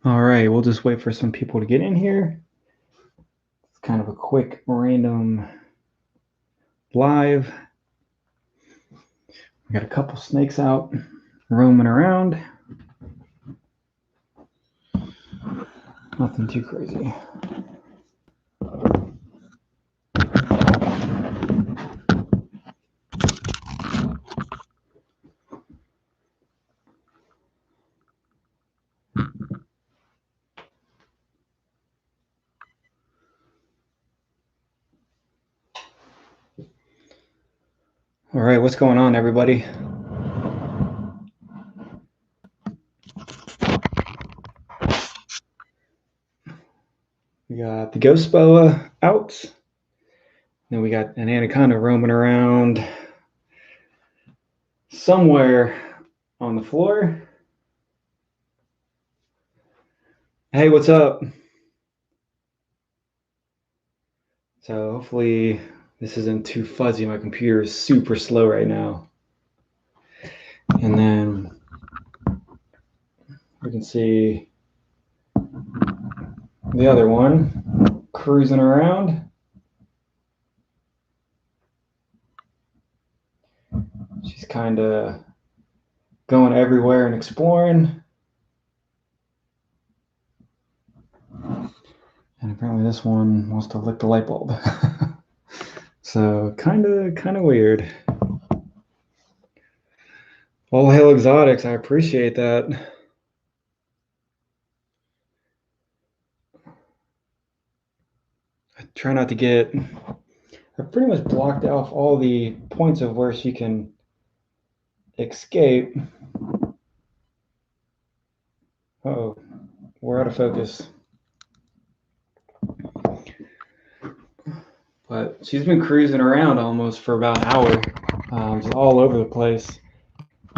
All right, we'll just wait for some people to get in here. It's kind of a quick random live. We got a couple snakes out roaming around. Nothing too crazy. All right, what's going on, everybody? We got the ghost boa out. Then we got an anaconda roaming around somewhere on the floor. Hey, what's up? So hopefully this isn't too fuzzy. My computer is super slow right now. And then we can see the other one cruising around. She's kind of going everywhere and exploring. And apparently this one wants to lick the light bulb. So kind of weird. All hail exotics. I appreciate that. I try not to get. I've pretty much blocked off all the points of where she can escape. Uh-oh, we're out of focus. But she's been cruising around almost for about an hour, just all over the place,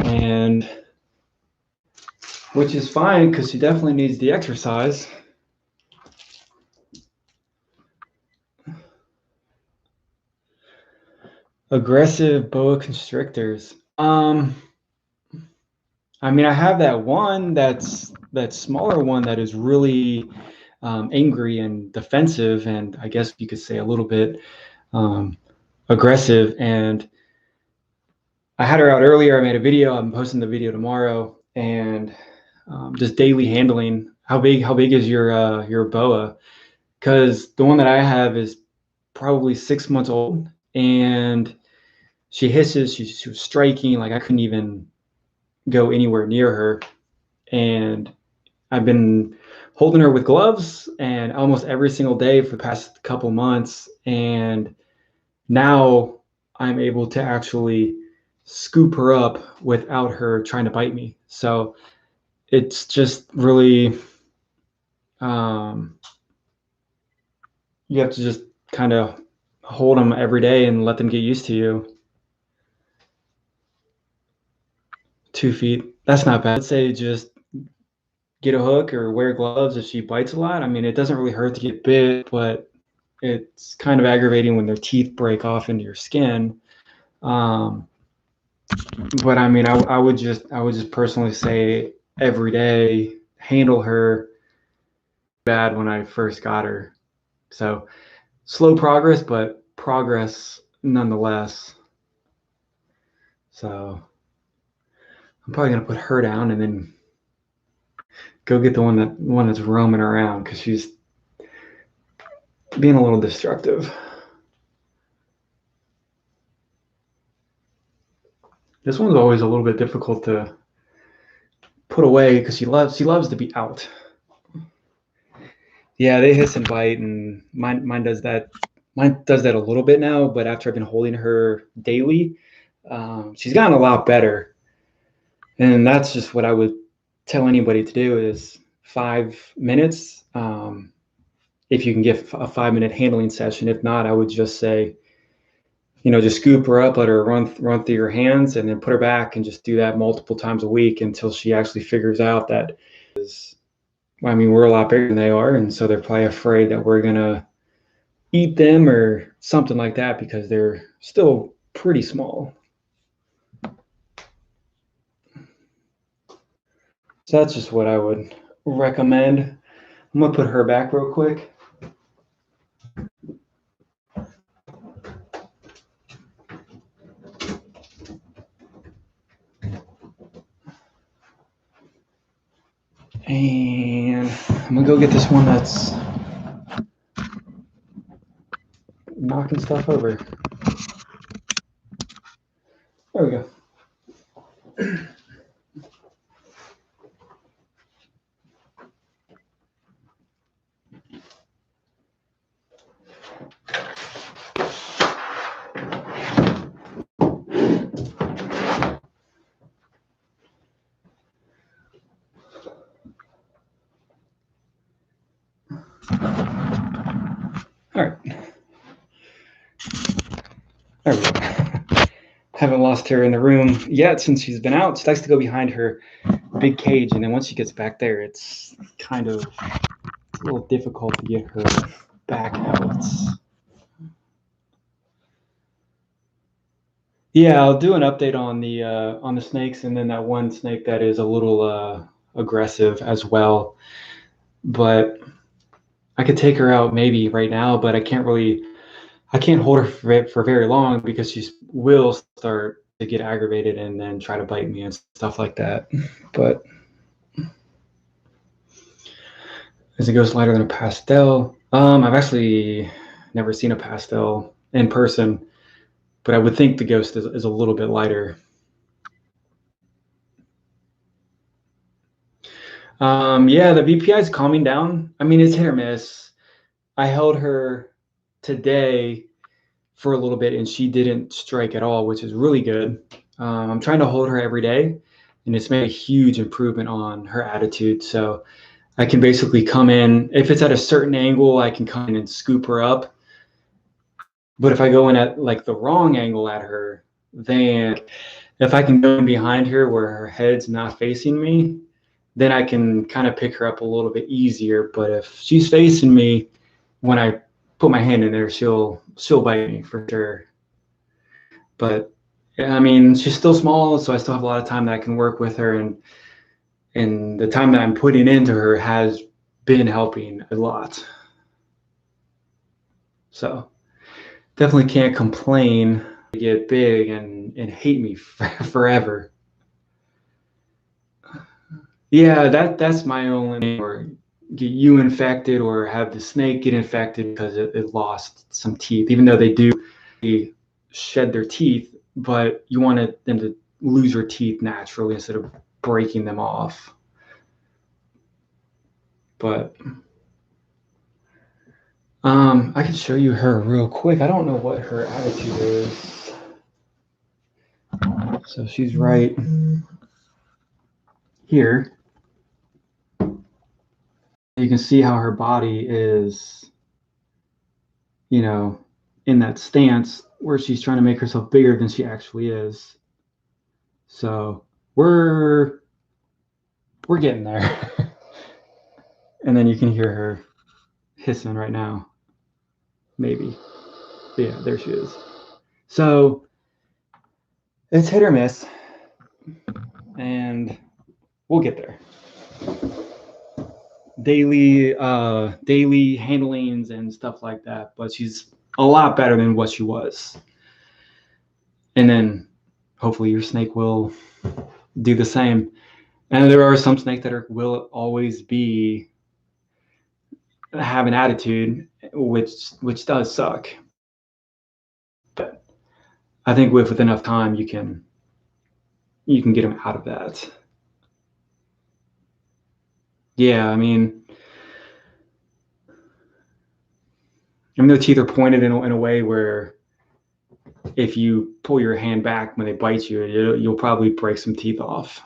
and which is fine because she definitely needs the exercise. Aggressive boa constrictors. I mean, I have that one that smaller one that is really angry and defensive, and I guess you could say a little bit aggressive. And I had her out earlier. I made a video. I'm posting the video tomorrow, and just daily handling. How big is your boa? Because the one that I have is probably 6 months old, and she hisses. She was striking. Like I couldn't even go anywhere near her, and I've been holding her with gloves and almost every single day for the past couple months, and now I'm able to actually scoop her up without her trying to bite me. So it's just really you have to just kind of hold them every day and let them get used to you. 2 feet, that's not bad. Let's say just get a hook or wear gloves if she bites a lot. I mean, it doesn't really hurt to get bit, but it's kind of aggravating when their teeth break off into your skin. But I mean, I would just personally say every day handle her bad when I first got her. So slow progress, but progress nonetheless. So I'm probably gonna put her down and then go get the one that's roaming around because she's being a little destructive. This one's always a little bit difficult to put away because she loves to be out. Yeah, they hiss and bite, and mine does that. Mine does that a little bit now, but after I've been holding her daily, she's gotten a lot better. And that's just what I would tell anybody to do is 5 minutes. If you can get a 5-minute handling session. If not, I would just say, just scoop her up, let her run through your hands, and then put her back, and just do that multiple times a week until she actually figures out that I mean, we're a lot bigger than they are, and so they're probably afraid that we're gonna eat them or something like that because they're still pretty small. So that's just what I would recommend. I'm gonna put her back real quick. And I'm gonna go get this one that's knocking stuff over. There we go. All right. There we go. Haven't lost her in the room yet since she's been out. She likes to go behind her big cage, and then once she gets back there, it's kind of a little difficult to get her back out. Yeah, I'll do an update on the snakes, and then that one snake that is a little aggressive as well. But I could take her out maybe right now, but I can't hold her for very long because she will start to get aggravated and then try to bite me and stuff like that. But as it goes lighter than a pastel, I've actually never seen a pastel in person, but I would think the ghost is a little bit lighter. Yeah, the BPI is calming down. I mean, it's hit or miss. I held her today for a little bit and she didn't strike at all, which is really good. I'm trying to hold her every day, and it's made a huge improvement on her attitude. So I can basically come in, if it's at a certain angle, I can come in and scoop her up. But if I go in at like the wrong angle at her, then if I can go in behind her where her head's not facing me, then I can kind of pick her up a little bit easier. But if she's facing me, when I put my hand in there, she'll bite me for sure. But yeah, I mean, she's still small, so I still have a lot of time that I can work with her, and the time that I'm putting into her has been helping a lot. So definitely can't complain. Get big and hate me forever. Yeah, that's my only, or get you infected or have the snake get infected because it lost some teeth, even though they do shed their teeth, but you want them to lose your teeth naturally instead of breaking them off. But I can show you her real quick. I don't know what her attitude is. So she's right here. You can see how her body is, in that stance where she's trying to make herself bigger than she actually is. So we're getting there. And then you can hear her hissing right now. Maybe. Yeah, there she is. So it's hit or miss, and we'll get there. Daily handlings and stuff like that, but she's a lot better than what she was. And then hopefully your snake will do the same. And there are some snakes that will always have an attitude, which does suck. But I think with enough time, you can get them out of that. Yeah, I mean, the teeth are pointed in a way where if you pull your hand back when they bite you, you'll probably break some teeth off.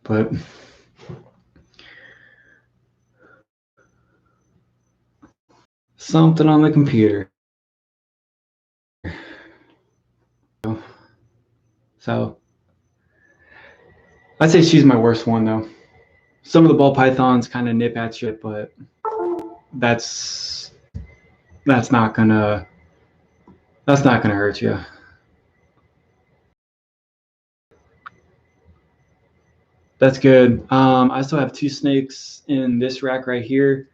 But something on the computer. So I'd say she's my worst one, though. Some of the ball pythons kind of nip at you, but that's not gonna That's not going to hurt you. That's good. I still have 2 snakes in this rack right here.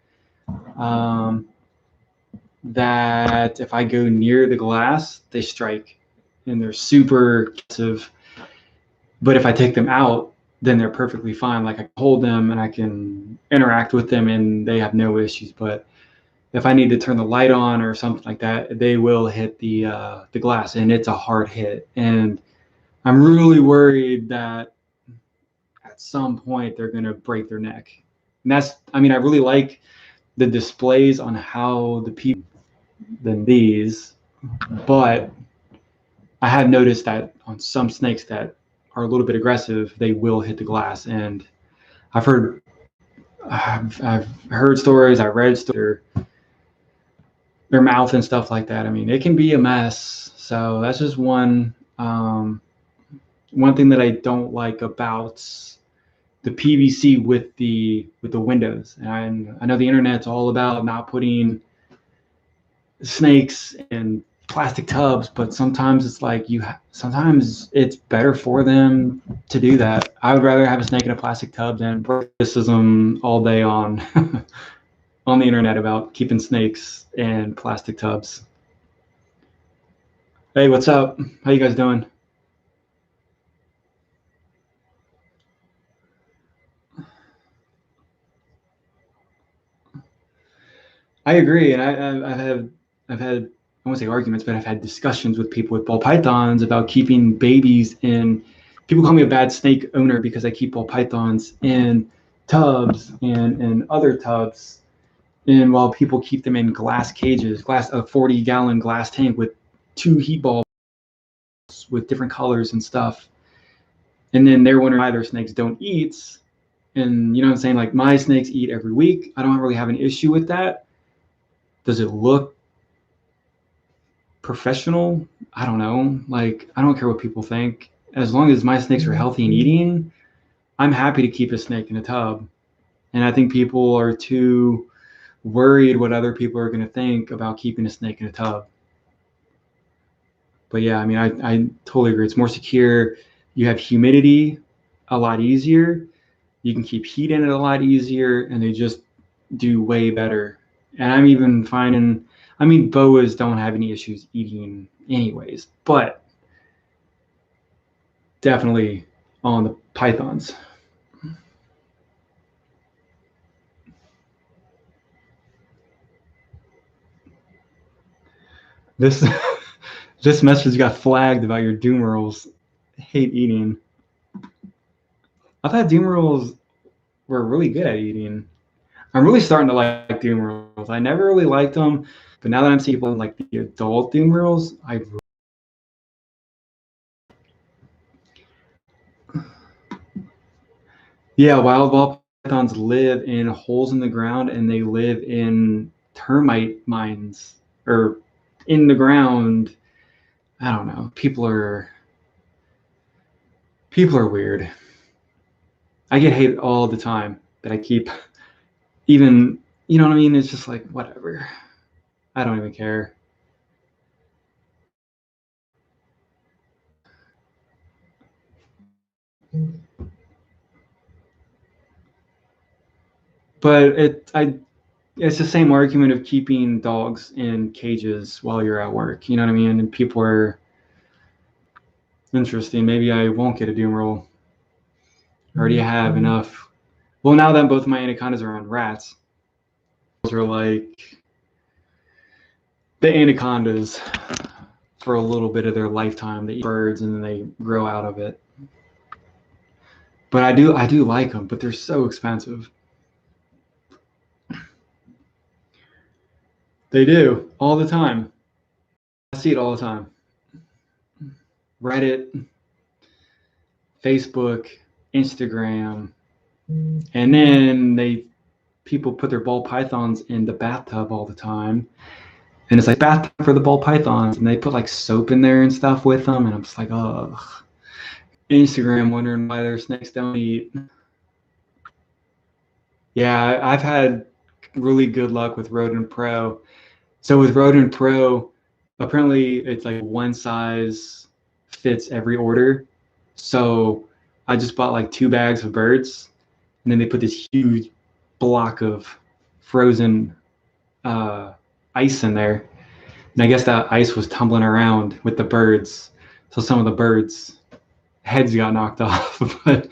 That if I go near the glass, they strike, and they're super aggressive. But if I take them out, then they're perfectly fine. Like I hold them and I can interact with them, and they have no issues. But if I need to turn the light on or something like that, they will hit the glass, and it's a hard hit. And I'm really worried that at some point they're going to break their neck. And that's, I mean, I really like the displays on how the people than these, but I have noticed that on some snakes that are a little bit aggressive, they will hit the glass. And I've heard, I've heard stories, I read stories, their mouth and stuff like that. I mean, it can be a mess. So that's just one thing that I don't like about the PVC with the windows. And I know the internet's all about not putting snakes in plastic tubs, but sometimes it's like sometimes it's better for them to do that. I would rather have a snake in a plastic tub than criticism all day on on the internet about keeping snakes in plastic tubs. Hey, what's up? How you guys doing? I agree, and I've had I won't say arguments, but I've had discussions with people with ball pythons about keeping babies in. People call me a bad snake owner because I keep ball pythons in tubs and other tubs, and while people keep them in glass cages, a 40-gallon glass tank with 2 heat balls with different colors and stuff, and then they're wondering why their snakes don't eat. And you know what I'm saying? Like my snakes eat every week. I don't really have an issue with that. Does it look professional? I don't know. Like, I don't care what people think. As long as my snakes are healthy and eating, I'm happy to keep a snake in a tub. And I think people are too worried what other people are going to think about keeping a snake in a tub. But yeah, I mean, I totally agree. It's more secure. You have humidity a lot easier. You can keep heat in it a lot easier, and they just do way better. And I'm even finding, I mean, boas don't have any issues eating anyways, but definitely on the pythons. This this message got flagged about your doom rolls. Hate eating. I thought doom rolls were really good at eating. I'm really starting to like doom rolls. I never really liked them, but now that I'm seeing people in like the adult doom rolls, I yeah, wild ball pythons live in holes in the ground and they live in termite mines or in the ground. I don't know. People are weird. I get hate all the time that I keep even, you know what I mean? It's just like whatever. I don't even care. But it's the same argument of keeping dogs in cages while you're at work. You know what I mean? And people are interesting. Maybe I won't get a doom roll. I already have enough. Well, now that both my anacondas are on rats, those are like the anacondas for a little bit of their lifetime. They eat birds and then they grow out of it. But I do like them, but they're so expensive. They do all the time. I see it all the time. Reddit, Facebook, Instagram, and then people put their ball pythons in the bathtub all the time. And it's like bathtub for the ball pythons, and they put like soap in there and stuff with them, and I'm just like, oh. Instagram wondering why their snakes don't eat. Yeah, I've had really good luck with Rodent Pro. So with Rodent Pro, apparently it's like one size fits every order. So I just bought like 2 bags of birds, and then they put this huge block of frozen uh, ice in there. And I guess that ice was tumbling around with the birds, so some of the birds' heads got knocked off. But